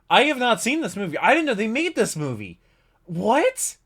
I have not seen this movie. I didn't know they made this movie. What?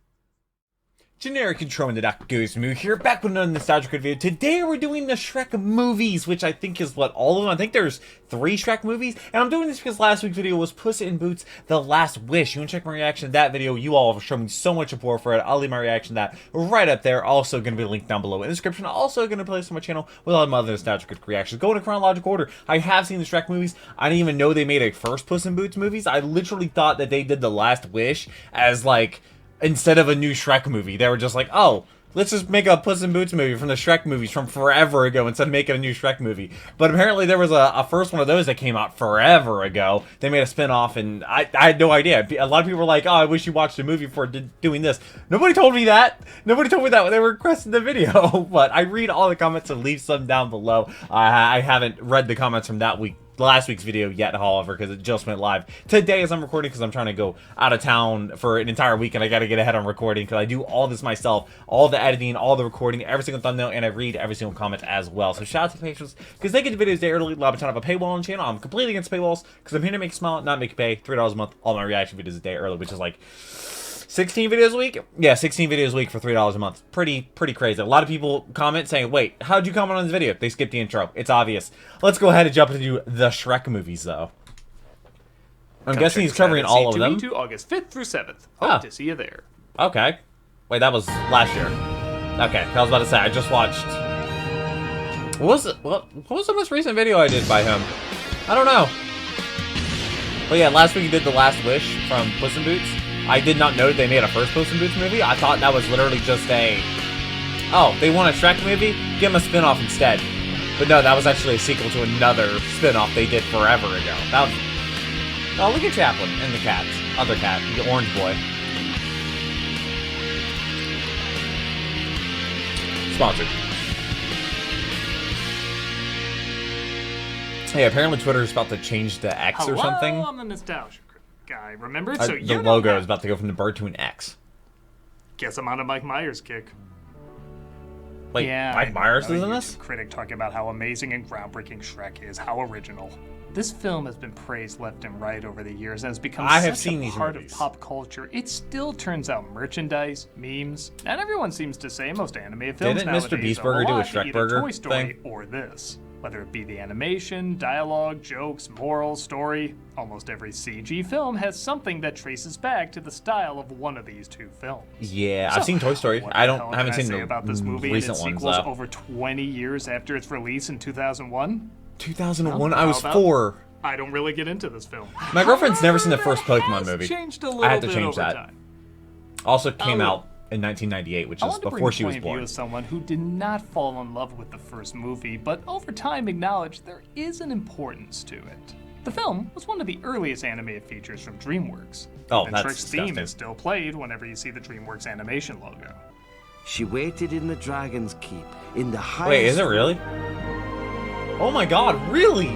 Generic Control in the Dr. Goose Moo here, back with another nostalgic video. Today we're doing the Shrek movies, which I think is what all of them. I think there's 3 Shrek movies, and I'm doing this because last week's video was Puss in Boots: The Last Wish. You want to check my reaction to that video? You all have shown me so much support for it. I'll leave my reaction to that right up there. Also going to be linked down below in the description. Also going to place on my channel with all my other nostalgic reactions. Going in chronological order. I have seen the Shrek movies. I didn't even know they made a first Puss in Boots movies. I literally thought that they did The Last Wish as like, instead of a new Shrek movie. They were just like, oh, let's just make a Puss in Boots movie from the Shrek movies from forever ago instead of making a new Shrek movie. But apparently there was a first one of those that came out forever ago. They made a spin-off, and I had no idea. A lot of people were like, oh, I wish you watched a movie before doing this. Nobody told me that. Nobody told me that when they were requesting the video. But I read all the comments and leave some down below. I haven't read the comments from last week's video yet, however, because it just went live today as I'm recording, because I'm trying to go out of town for an entire week, and I got to get ahead on recording because I do all this myself, all the editing, all the recording, every single thumbnail, and I read every single comment as well. So shout out to the patrons, because they get the videos a day early. A ton of a paywall on the channel. I'm completely against paywalls because I'm here to make you smile, not make you pay. $3 a month, all my reaction videos a day early, which is like 16 videos a week? Yeah, 16 videos a week for $3 a month. Pretty crazy. A lot of people comment saying, wait, how'd you comment on this video? They skipped the intro. It's obvious. Let's go ahead and jump into the Shrek movies, though. I'm guessing he's covering all of them. To August 5th through 7th. Hope to see you there. Okay. Wait, that was last year. Okay, I was about to say, I just watched... What was the most recent video I did by him? I don't know. But yeah, last week he did The Last Wish from Puss in Boots. I did not know they made a first Puss in Boots movie. I thought that was literally just a... Oh, they want a Shrek movie? Give them a spin-off instead. But no, that was actually a sequel to another spin-off they did forever ago. That was... Oh, look at Chaplin and the cat. Other cat. The orange boy. Sponsored. Hey, apparently Twitter is about to change to X or something. Hello, I'm the nostalgia guy, remember? So the logo is about to go from the bird to an X. Guess I'm on a Mike Myers kick. Wait, yeah, Mike Myers is in this? Critic talking about how amazing and groundbreaking Shrek is, how original. This film has been praised left and right over the years and has become such a part of pop culture. It still turns out merchandise, memes, and everyone seems to say most anime films nowadays Mr. Beast Burger do a Shrek Burger Toy Story thing? or this. Whether it be the animation, dialogue, jokes, moral, story, almost every CG film has something that traces back to the style of one of these 2 films. Yeah, I've seen Toy Story. I haven't seen the about this movie recent and its ones, sequels though. over 20 years after its release in 2001. 2001? I was 4. I don't really get into this film. My girlfriend's never seen the first Pokemon movie. Changed a little I had to bit change over that. time. Also came out in 1998, which is before she was born. As someone who did not fall in love with the first movie, but over time acknowledged there is an importance to it. The film was one of the earliest animated features from DreamWorks. Oh, and that's Shrek's disgusting. theme is still played whenever you see the DreamWorks animation logo. She waited in the Dragon's Keep, in the highest... Wait, is it really? Oh my god, really?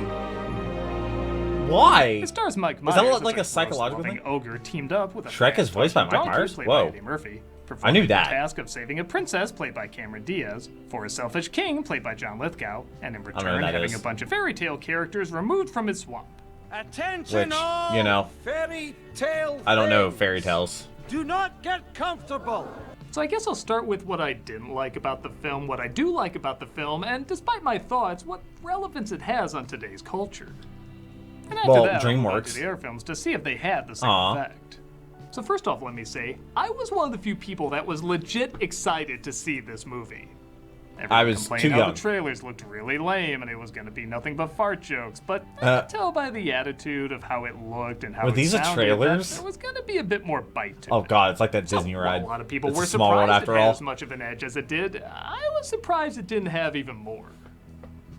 Why? It stars Mike Myers. Is that like a psychological thing? Ogre teamed up with a Shrek is voiced by Mike donkey Myers? played Whoa. by Eddie Murphy. I knew that. The task of saving a princess, played by Cameron Diaz, for a selfish king, played by John Lithgow, and in return having a bunch of fairy tale characters removed from his swamp. Attention Which, all you know, fairy tale I don't know fans. fairy tales. Do not get comfortable. So I guess I'll start with what I didn't like about the film, what I do like about the film, and despite my thoughts, what relevance it has on today's culture. And after Well, that, I'll move on DreamWorks. to the other films to see if they had the same effect. So first off, let me say, I was one of the few people that was legit excited to see this movie. Everyone I was complained too how young. The trailers looked really lame and it was going to be nothing but fart jokes, but I could tell by the attitude of how it looked and how it these the sounded trailers? that there was going to be a bit more bite to it. Oh god, it's like that Disney While ride. a lot of people It's were a small world surprised after it had all. as much of an edge as it did. I was surprised it didn't have even more.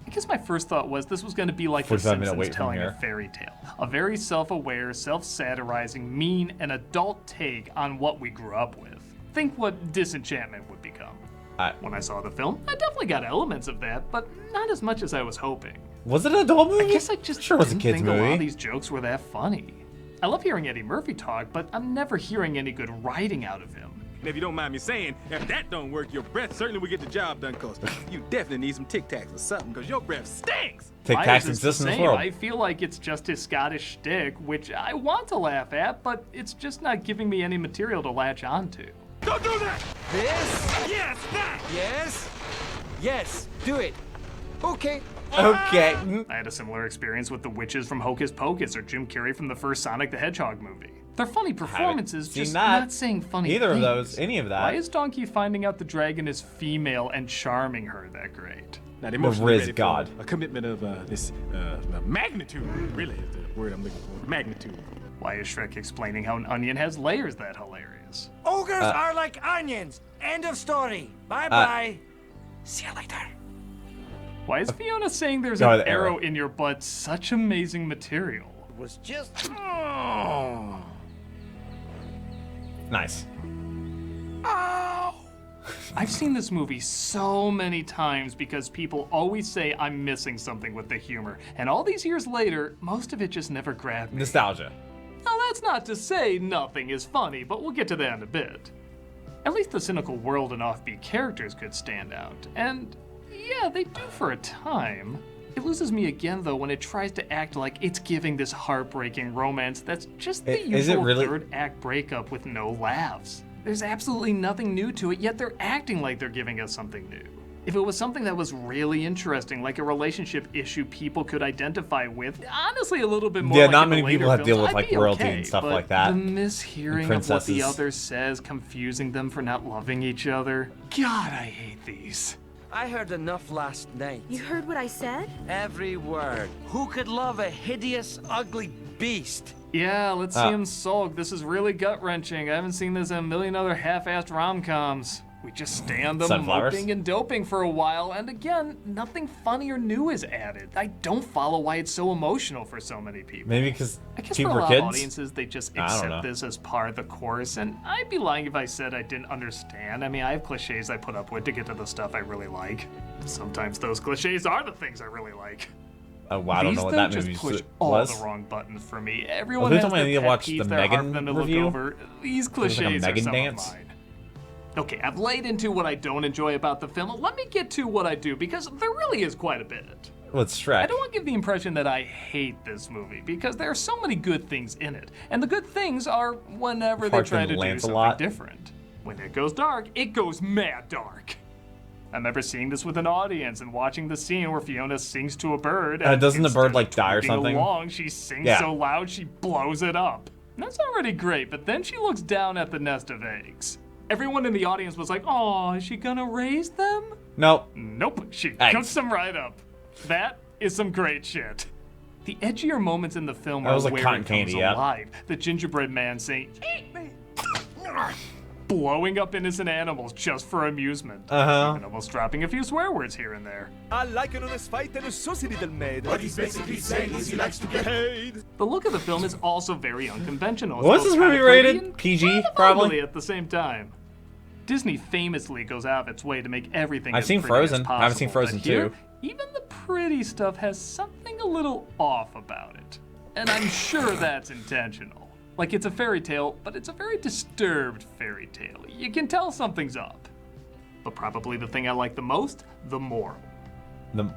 I guess my first thought was this was going to be like The 45-minute Simpsons wait from telling a here. fairy tale. A very self-aware, self-satirizing, mean, and adult take on what we grew up with. Think what Disenchantment would become. When I saw the film, I definitely got elements of that, but not as much as I was hoping. Was it an adult movie? I guess I just sure it was a didn't kid's think a lot movie. of these jokes were that funny. I love hearing Eddie Murphy talk, but I'm never hearing any good writing out of him. And if you don't mind me saying, if that don't work, your breath certainly will get the job done, cause you definitely need some Tic Tacs or something, cause your breath stinks. Tic Tacs exist in this world. I feel like it's just his Scottish shtick, which I want to laugh at, but it's just not giving me any material to latch onto. Don't do that! This? Yes, that! Yes? Yes, do it. Okay. Okay. I had a similar experience with the witches from Hocus Pocus or Jim Carrey from the first Sonic the Hedgehog movie. They're funny performances, just not saying funny Either things. of those, any of that. Why is Donkey finding out the dragon is female and charming her that great? Now, the Riz God. A commitment of this magnitude, really is the word I'm looking for. Magnitude. Why is Shrek explaining how an onion has layers that hilarious? Ogres are like onions. End of story. Bye-bye. See you later. Why is Fiona saying there's an arrow in your butt such amazing material? It was just... Nice. Oh. I've seen this movie so many times because people always say I'm missing something with the humor. And all these years later, most of it just never grabbed me. Nostalgia. Now that's not to say nothing is funny, but we'll get to that in a bit. At least the cynical world and offbeat characters could stand out. And yeah, they do for a time. It loses me again, though, when it tries to act like it's giving this heartbreaking romance that's just the usual third act breakup with no laughs. There's absolutely nothing new to it, yet they're acting like they're giving us something new. If it was something that was really interesting, like a relationship issue people could identify with, honestly a little bit more like not many in the people have to deal with I'd like be royalty okay, and stuff but like that. The mishearing of what the other says, confusing them for not loving each other. God, I hate these. I heard enough last night. You heard what I said? Every word. Who could love a hideous, ugly beast? Yeah, let's see him sulk. This is really gut-wrenching. I haven't seen this in a million other half-assed rom-coms. We just stay on them moping and doping for a while, and again, nothing funny or new is added. I don't follow why it's so emotional for so many people. Maybe because people for a are lot kids? of audiences, they just accept this as part of the course, and I'd be lying if I said I didn't understand. I mean, I have cliches I put up with to get to the stuff I really like. Sometimes those cliches are the things I really like. Oh, wow, I don't know what that movie just push all the wrong buttons for me. Everyone has their pet peeves that are hard for them to look over. These cliches are some of mine. Okay, I've laid into what I don't enjoy about the film. Let me get to what I do, because there really is quite a bit. Let's Shrek. I don't want to give the impression that I hate this movie, because there are so many good things in it. And the good things are whenever they try to do something different. When it goes dark, it goes mad dark. I remember seeing this with an audience and watching the scene where Fiona sings to a bird. And doesn't the bird like die or something? Along, she sings so loud she blows it up. And that's already great, but then she looks down at the nest of eggs. Everyone in the audience was like, "Oh, is she gonna raise them?" Nope. Nope. She cooks them right up. That is some great shit. The edgier moments in the film are where it comes alive. The gingerbread man saying, "Eat me," blowing up innocent animals just for amusement. And almost dropping a few swear words here and there. I like an honest fight and a saucy little maid. What he's basically saying is he likes to get paid. The look of the film is also very unconventional. What's this movie rated? PG, probably? At the same time. Disney famously goes out of its way to make everything I've seen Frozen. I haven't seen Frozen 2. Even the pretty stuff has something a little off about it. And I'm sure that's intentional. Like it's a fairy tale, but it's a very disturbed fairy tale. You can tell something's up. But probably the thing I like the most, the moral.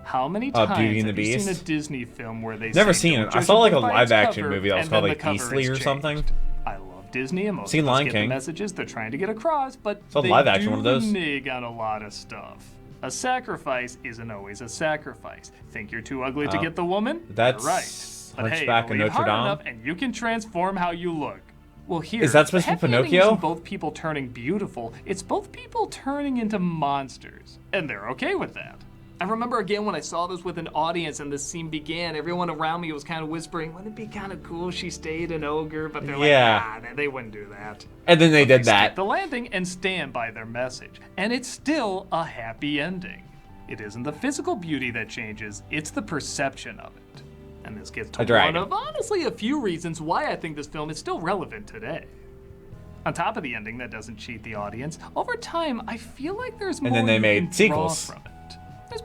How many times have you seen a Disney film where they Never seen it. I saw like a live action movie that was called like Beastly or something. I love Disney and most of us get the messages they're trying to get across, but they live action one of those. renege on a lot of stuff. A sacrifice isn't always a sacrifice. Think you're too ugly to get the woman? That's right. But hey, Hunchback of Notre Dame. Enough and you can transform how you look. Well, here, is that supposed to be Pinocchio? Isn't both people turning beautiful. It's both people turning into monsters, and they're okay with that. I remember again when I saw this with an audience and this scene began, everyone around me was kind of whispering, wouldn't it be kind of cool if she stayed an ogre? But they're like, they wouldn't do that. And then they did that. The landing and stand by their message. And it's still a happy ending. It isn't the physical beauty that changes, it's the perception of it. And this gets to one of, honestly, a few reasons why I think this film is still relevant today. On top of the ending that doesn't cheat the audience, over time, I feel like there's more and then they made sequels from it.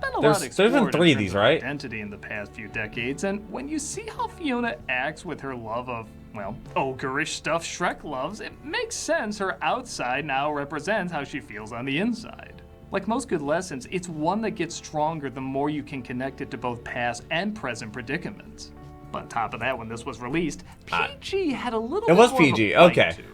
There's been a lot explored there's been 3 of in these, terms right? identity in the past few decades, and when you see how Fiona acts with her love of, well, ogreish stuff Shrek loves, it makes sense her outside now represents how she feels on the inside. Like most good lessons, it's one that gets stronger the more you can connect it to both past and present predicaments. But on top of that, when this was released, PG had a little bit was more PG, of a bite okay. to it.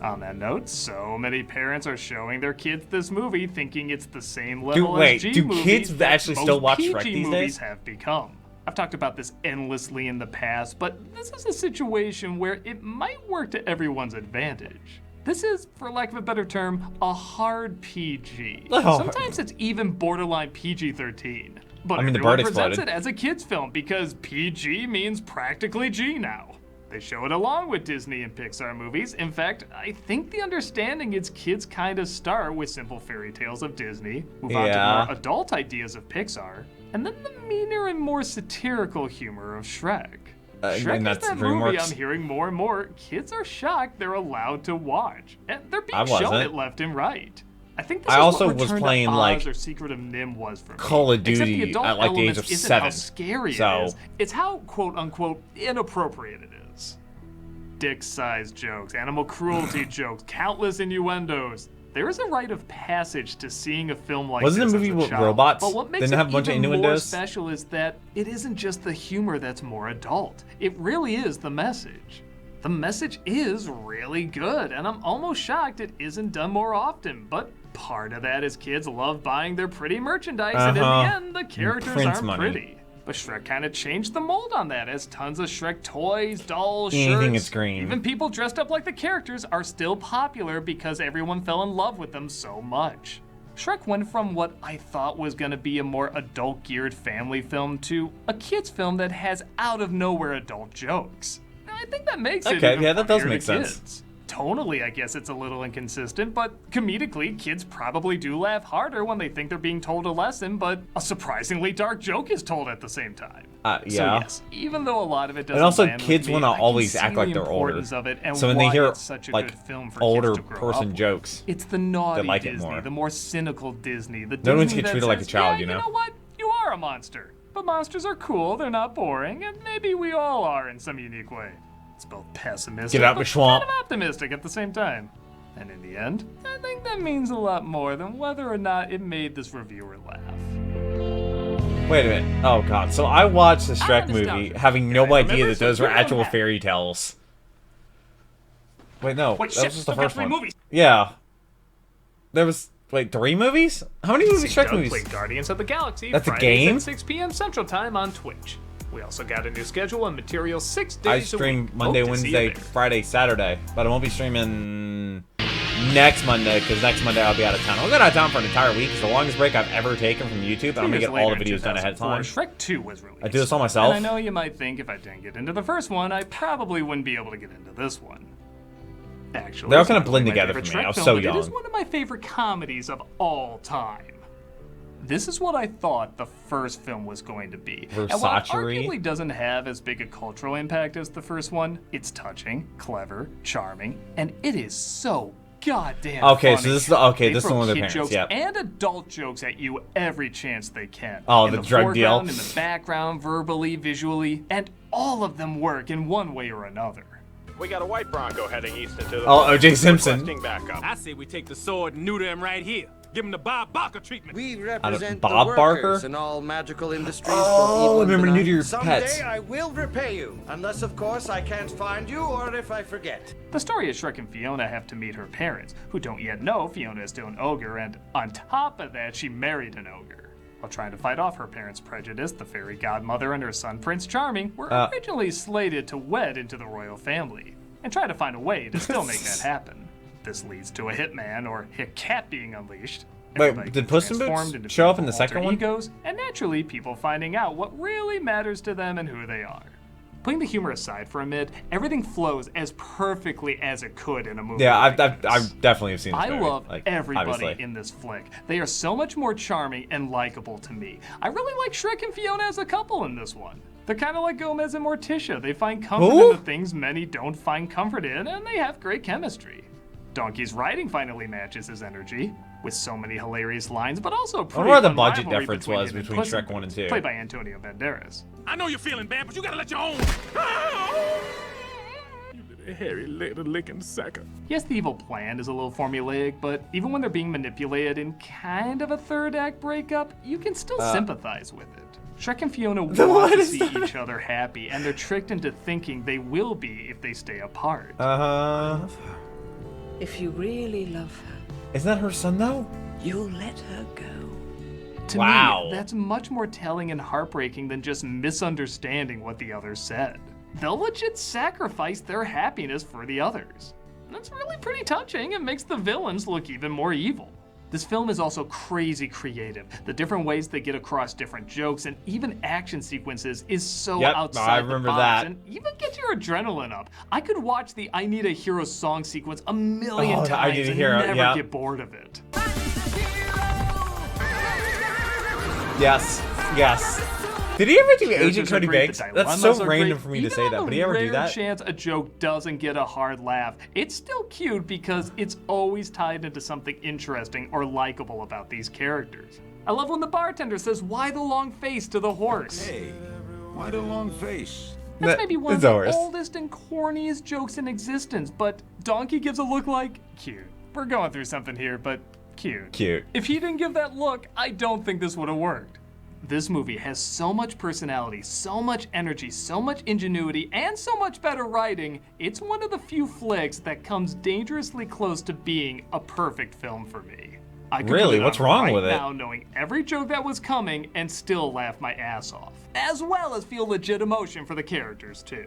On that note, so many parents are showing their kids this movie thinking it's the same level as G movies kids that actually most still watch PG Shrek these movies days? have become. I've talked about this endlessly in the past, but this is a situation where it might work to everyone's advantage. This is, for lack of a better term, a hard PG. Oh. Sometimes it's even borderline PG-13. But I mean, the everyone bird presents exploded. it as a kid's film because PG means practically G now. They show it along with Disney and Pixar movies. In fact, I think the understanding is kids kind of start with simple fairy tales of Disney, move on to more adult ideas of Pixar, and then the meaner and more satirical humor of Shrek. Shrek and is that's that movie DreamWorks. I'm hearing more and more. Kids are shocked they're allowed to watch, and they're I being shown wasn't. it left and right. I think this I is also what was Return to playing, Oz like, or Secret of Nim was for me. Call of Except the Duty adult at, like, the age elements of isn't 7. how scary So- it is. It's how quote unquote inappropriate it is. Dick-sized jokes, animal cruelty jokes, countless innuendos. There is a rite of passage to seeing a film like Wasn't this the movie as a with child. robots? But what makes Didn't it it have a bunch of even more innuendos? special is that it isn't just the humor that's more adult. It really is the message. The message is really good, and I'm almost shocked it isn't done more often. But part of that is kids love buying their pretty merchandise, and in the end, the characters Prince aren't money. pretty. But Shrek kind of changed the mold on that, as tons of Shrek toys, dolls, Anything shirts, is green. even people dressed up like the characters are still popular because everyone fell in love with them so much. Shrek went from what I thought was going to be a more adult-geared family film to a kids film that has out-of-nowhere adult jokes. I think that makes it Okay, even yeah, that does funnier make to sense. kids. Tonally, I guess it's a little inconsistent, but comedically, kids probably do laugh harder when they think they're being told a lesson, but a surprisingly dark joke is told at the same time. Yeah. So yes, even though a lot of it doesn't And also, land with kids me, want to I can always see act like the they're older. importance of it and So when they why hear, it's such a like, good film for older kids to grow person up with. jokes, It's the naughty like it Disney, more. the more cynical Disney, the No one Disney gets that treated like a says, child, yeah, you know? You know what? You are a monster. But monsters are cool, they're not boring, and maybe we all are in some unique way. It's both pessimistic Get out but the swamp. kind of optimistic at the same time. And in the end, I think that means a lot more than whether or not it made this reviewer laugh. Wait a minute. Oh god. So I watched the Shrek understand. movie having no Yeah, I idea remember that those some were good actual one. fairy tales. Wait, no. Wait, that shit, was just the I've got first 3 one. movies. Yeah. There was, wait, 3 movies? How many movies Shrek Doug movies? played Guardians of the Galaxy That's a Fridays game? at 6 p.m. Central Time on Twitch. We also got a new schedule and material 6 days I a stream week. Monday, Hope to see you Wednesday, there. Friday, Saturday, but I won't be streaming next Monday because next Monday I'll be out of town. I'll get out of town for an entire week. It's the longest break I've ever taken from YouTube, and I'm gonna Years get all the later in videos done ahead of time. 2004, Shrek 2 was released. I do this all myself. And I know you might think if I didn't get into the first one, I probably wouldn't be able to get into this one. Actually, They all it's kinda not blend only my together favorite for me. Shrek I was film, so but It is young. one of my favorite comedies of all time. This is what I thought the first film was going to be. And while it Versace. arguably doesn't have as big a cultural impact as the first one, it's touching, clever, charming, and it is so goddamn Okay, funny. so this is the- okay, They this is throw one of their kid parents, jokes yep. and adult jokes at you every chance they can. Oh, in the drug deal. foreground, in the background, verbally, visually, and all of them work in one way or another. We got a white Bronco heading east into the Oh, forest, O.J. Simpson. requesting backup. I say we take the sword and neuter him right here. Give him the Bob Barker treatment. We represent Bob the Barker? workers in all magical industries. Oh, both evil remember and to neuter your benign. pets. Someday I will repay you, unless of course I can't find you or if I forget. The story is Shrek and Fiona have to meet her parents, who don't yet know Fiona is still an ogre, and on top of that, she married an ogre. While trying to fight off her parents' prejudice, the fairy godmother and her son Prince Charming were originally slated to wed into the royal family, and try to find a way to still make that happen. This leads to a hitman or hit cat being unleashed. Wait, Everybody did gets Puss in Boots transformed into show up in the beautiful second alter one? Egos, and naturally, people finding out what really matters to them and who they are. Putting the humor aside for a minute, everything flows as perfectly as it could in a movie. Yeah, like I've this. definitely have seen this I movie. love like, everybody obviously. in this flick. They are so much more charming and likable to me. I really like Shrek and Fiona as a couple in this one. They're kind of like Gomez and Morticia. They find comfort Who? in the things many don't find comfort in, and they have great chemistry. Donkey's writing finally matches his energy. with so many hilarious lines, but also a I pretty wonder what the fun budget rivalry difference between was him and between Puss in Shrek 1 and Boots, 2. played by Antonio Banderas. I know you're feeling bad, but you gotta let your own. You little hairy little licking sucker. Yes, the evil plan is a little formulaic, but even when they're being manipulated in kind of a third act breakup, you can still sympathize with it. Shrek and Fiona want to see each other happy, and they're tricked into thinking they will be if they stay apart. If you really love her, Isn't that her son, though? you'll let her go. To me, that's much more telling and heartbreaking than just misunderstanding what the other said. They'll legit sacrifice their happiness for the others. That's really pretty touching and makes the villains look even more evil. This film is also crazy creative. The different ways they get across different jokes and even action sequences is so outside the box and even get your adrenaline up. I could watch the I Need a Hero song sequence a million times and never get bored of it. Yes, yes. Did he ever do Agent Cody Banks? That's so random for me to say that, but did he ever do that? Even chance a joke doesn't get a hard laugh, it's still cute because it's always tied into something interesting or likable about these characters. I love when the bartender says, "Why the long face?" to the horse. Hey, why the long face? That's maybe one of the oldest and corniest jokes in existence, but Donkey gives a look like, cute. We're going through something here, but cute. Cute. If he didn't give that look, I don't think this would have worked. This movie has so much personality, so much energy, so much ingenuity, and so much better writing, it's one of the few flicks that comes dangerously close to being a perfect film for me. I could really? What's wrong with it? Now, knowing every joke that was coming and still laugh my ass off, as well as feel legit emotion for the characters too.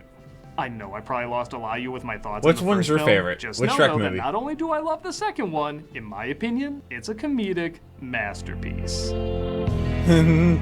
I know I probably lost a lot of you with my thoughts. Which on the one's first your film. favorite? Just Which know, Shrek though, movie? that not only do I love the second one, in my opinion, it's a comedic masterpiece.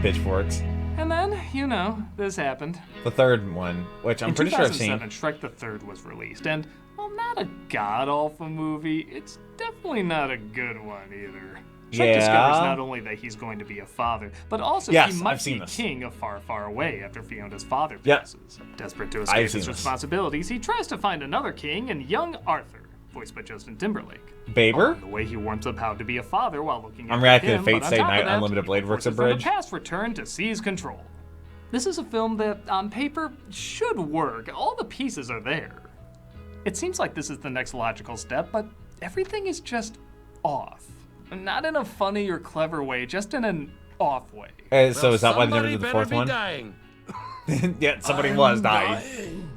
Pitchforks. And then, you know, this happened. The third one, which I'm pretty sure I've seen. In 2007, Shrek the Third was released, and while not a god-awful movie, it's definitely not a good one either. Shrek discovers not only that he's going to be a father, but also he might be king of Far, Far Away after Fiona's father passes. Desperate to escape his responsibilities, he tries to find another king in young Arthur, voiced by Justin Timberlake. Baber? The way he warms up how to be a father while looking at I'm reacting him, to Fate Stay Night Unlimited Blade Works a Bridge. The past return to seize control. This is a film that, on paper, should work. All the pieces are there. It seems like this is the next logical step, but everything is just off. Not in a funny or clever way, just in an off way. So is that why they never did the fourth one? Yeah, somebody was dying.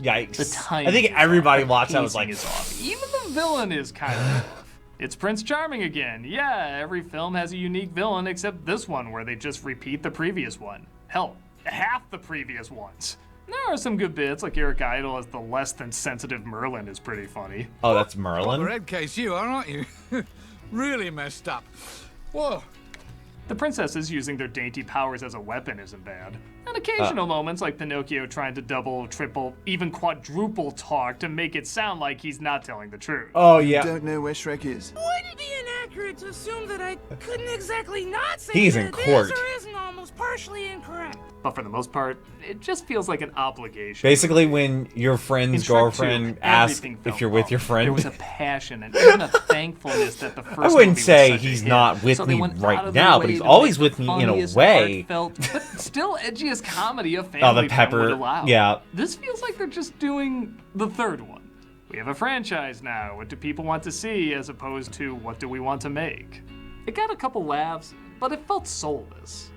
Yikes. I think everybody watched that was like... Even the villain is kind of off. It's Prince Charming again. Yeah, every film has a unique villain except this one where they just repeat the previous one. Hell, half the previous ones. There are some good bits, like Eric Idle as the less than sensitive Merlin is pretty funny. Oh, that's Merlin? Red case you are, aren't you? Really messed up. Whoa. The princesses using their dainty powers as a weapon isn't bad. And occasional moments like Pinocchio trying to double, triple, even quadruple talk to make it sound like he's not telling the truth. Oh, yeah. Don't know where Shrek is. Would it be inaccurate to assume that I couldn't exactly not say He's that in court. It is or isn't almost partially incorrect? But for the most part, it just feels like an obligation. Basically, when your friend's girlfriend asks if you're with your friend. There was a passion and even a thankfulness that the first I wouldn't movie say was he's not with so me right now, but he's always with me in a way. But still edgiest comedy a family film would allow. Yeah. This feels like they're just doing the third one. We have a franchise now. What do people want to see as opposed to what do we want to make? It got a couple laughs, but it felt soulless.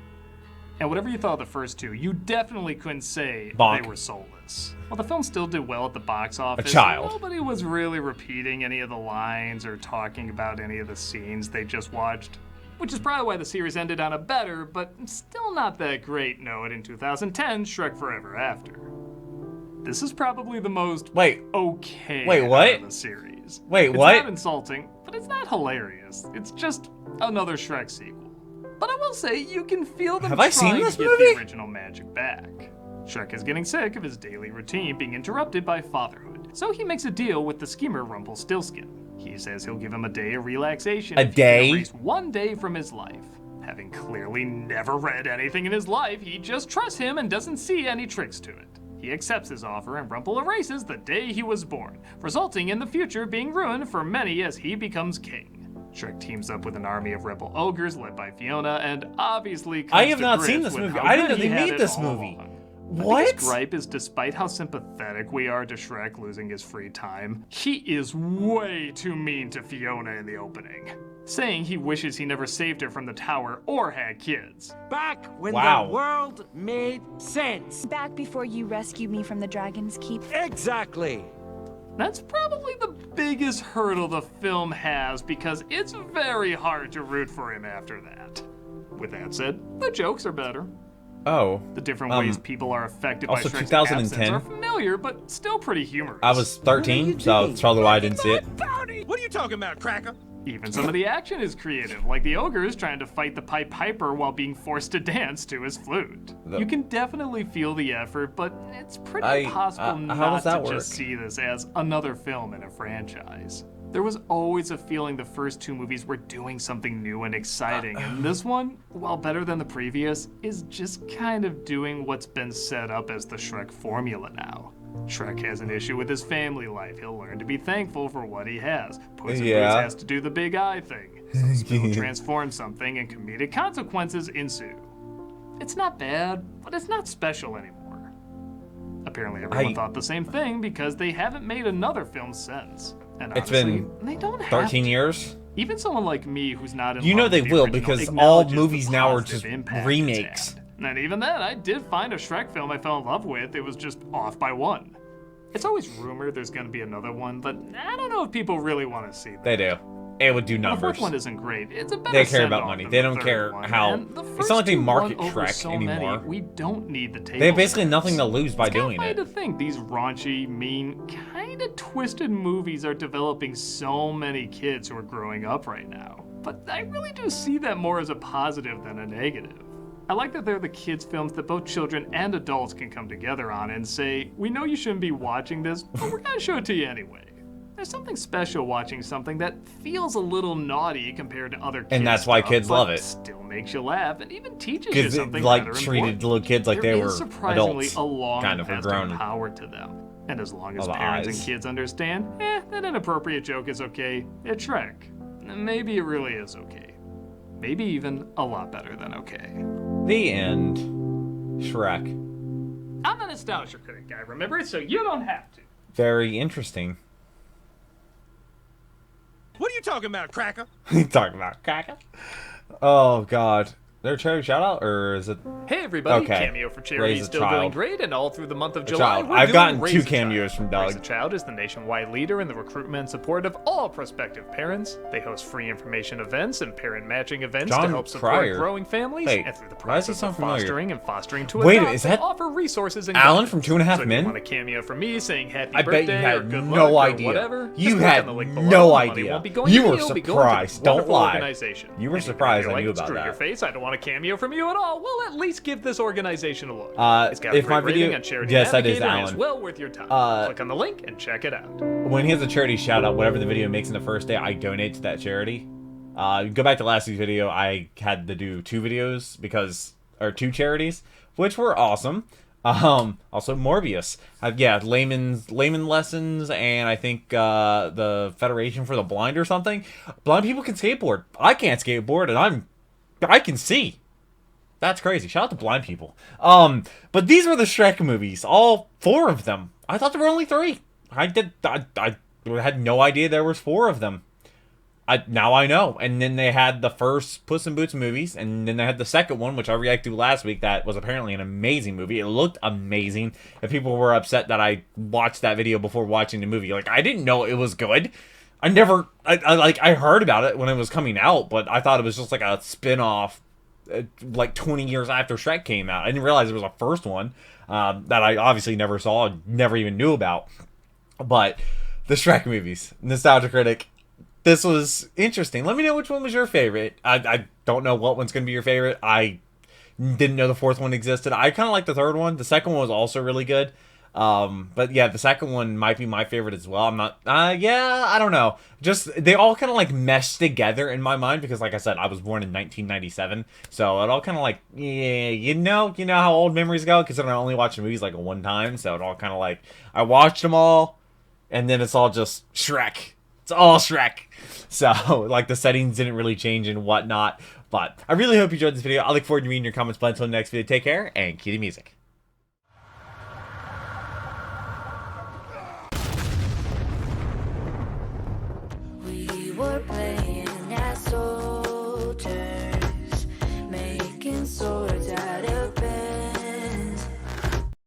And whatever you thought of the first two, you definitely couldn't say they were soulless. While the film still did well at the box office, nobody was really repeating any of the lines or talking about any of the scenes they just watched. Which is probably why the series ended on a better, but still not that great note in 2010's Shrek Forever After. This is probably the most okay out of the series. It's not insulting, but it's not hilarious. It's just another Shrek sequel. But I will say, you can feel them trying to get the original magic back. Shrek is getting sick of his daily routine being interrupted by fatherhood, so he makes a deal with the schemer Rumpelstiltskin. He says he'll give him a day of relaxation if he can erase one day from his life. Having clearly never read anything in his life, he just trusts him and doesn't see any tricks to it. He accepts his offer and Rumple erases the day he was born, resulting in the future being ruined for many as he becomes king. Shrek teams up with an army of rebel ogres led by Fiona and obviously I have not seen this movie. I didn't know they made this movie. What? His gripe is despite how sympathetic we are to Shrek losing his free time, he is way too mean to Fiona in the opening, saying he wishes he never saved her from the tower or had kids. Back when the world made sense. Back before you rescued me from the Dragon's Keep. Exactly. That's probably the biggest hurdle the film has because it's very hard to root for him after that. With that said, the jokes are better. Oh. The different ways people are affected by also Shrek's 2010. absence are familiar, but still pretty humorous. I was 13, so that's probably why I didn't see it. What are you talking about, Cracker? Even some of the action is creative, like the ogres trying to fight the Pied Piper while being forced to dance to his flute. You can definitely feel the effort, but it's pretty impossible not to just see this as another film in a franchise. There was always a feeling the first two movies were doing something new and exciting, and this one, while better than the previous, is just kind of doing what's been set up as the Shrek formula now. Shrek has an issue with his family life. He'll learn to be thankful for what he has. Puss in Boots has to do the big eye thing. Some spill transforms something, and comedic consequences ensue. It's not bad, but it's not special anymore. Apparently everyone thought the same thing because they haven't made another film since. And it's honestly, been they don't 13 years? Even someone like me who's not in You know love they with the will, original because all acknowledges movies the now are positive just impact remakes. it's had. And even then, I did find a Shrek film I fell in love with. It was just off by one. It's always rumored there's going to be another one, but I don't know if people really want to see that. They do. It would do numbers. The fourth one isn't great. It's a better They care about send-off money. than They the don't third care one. how. And the It's not like they first two market won over Shrek so anymore. many, we don't need the table. They have basically manners. nothing to lose by doing It's it. to think these raunchy, mean, kind of twisted movies are developing so many kids who are growing up right now. But I really do see that more as a positive than a negative. I like that they're the kids' films that both children and adults can come together on and say, we know you shouldn't be watching this, but we're gonna show it to you anyway. There's something special watching something that feels a little naughty compared to other kids. And that's why kids love it. Still makes you laugh and even teaches you Because something it like better and treated important. little kids like There they is were surprisingly adults. a long Kind of lasting grown. power to them. And as long as Of parents eyes. and kids understand, that inappropriate joke is okay, it's Shrek. Maybe it really is okay. Maybe even a lot better than okay. The end. Shrek. I'm the nostalgia critic guy, remember? So you don't have to. Very interesting. What are you talking about, Cracker? You talking about Cracker? Oh God. Their charity shout out, or is it? Hey everybody, Okay. Cameo for Charity Raise is a still Child. going great, and all through the month of A July, Child. we're I've doing gotten Raise 2 a Child. cameos from Doug. Raise a Child is the nationwide leader in the recruitment and support of all prospective parents. They host free information events and parent matching events John to help support Cryer. growing families, Wait, and through the why does he process sound of familiar? fostering and fostering to Wait a adopt, minute, is they that offer resources and Alan guidance. from 2.5 So if Men? you want a cameo from me saying happy I bet birthday you had or good no luck idea. or whatever, You just click had on the link below. no The money idea. won't be going You to were it'll be going to surprised. this Don't wonderful lie. organization. You were And even if surprised you're I like, knew about screw that. your face, I don't want a cameo from you at all. Well, at least give this organization a look. It's got if a my great video- rating on Charity yes, that is Navigator, and it's Alan. well worth your time. Click on the link and check it out. When he has a charity shout out, whatever the video makes in the first day, I donate to that charity. Go back to last week's video. I had to do 2 videos two charities, which were awesome. Also Morbius. Layman lessons, and I think the Federation for the Blind or something. Blind people can skateboard. I can't skateboard, and I can see. That's crazy. Shout out to blind people. But these were the Shrek movies, all 4 of them. I thought there were only 3. I had no idea there was 4 of them. Now I know. And then they had the first Puss in Boots movies, and then they had the second one, which I reacted to last week, that was apparently an amazing movie. It looked amazing. And people were upset that I watched that video before watching the movie. Like, I didn't know it was good. I heard about it when it was coming out, but I thought it was just like a spin-off like 20 years after Shrek came out. I didn't realize it was a first one that I obviously never saw, never even knew about. But the Shrek movies, Nostalgia Critic, this was interesting. Let me know which one was your favorite. I don't know what one's going to be your favorite. I didn't know the 4th one existed. I kind of like the 3rd one. The 2nd one was also really good. But yeah, the second one might be my favorite as well. I'm not, yeah, I don't know. Just, they all kind of like mesh together in my mind because, like I said, I was born in 1997. So it all kind of like, yeah, you know how old memories go? Because I only watched movies like one time. So it all kind of like, I watched them all, and then it's all just Shrek. It's all Shrek. So, like, the settings didn't really change and whatnot. But I really hope you enjoyed this video. I look forward to reading your comments. But until the next video, take care and cue the music.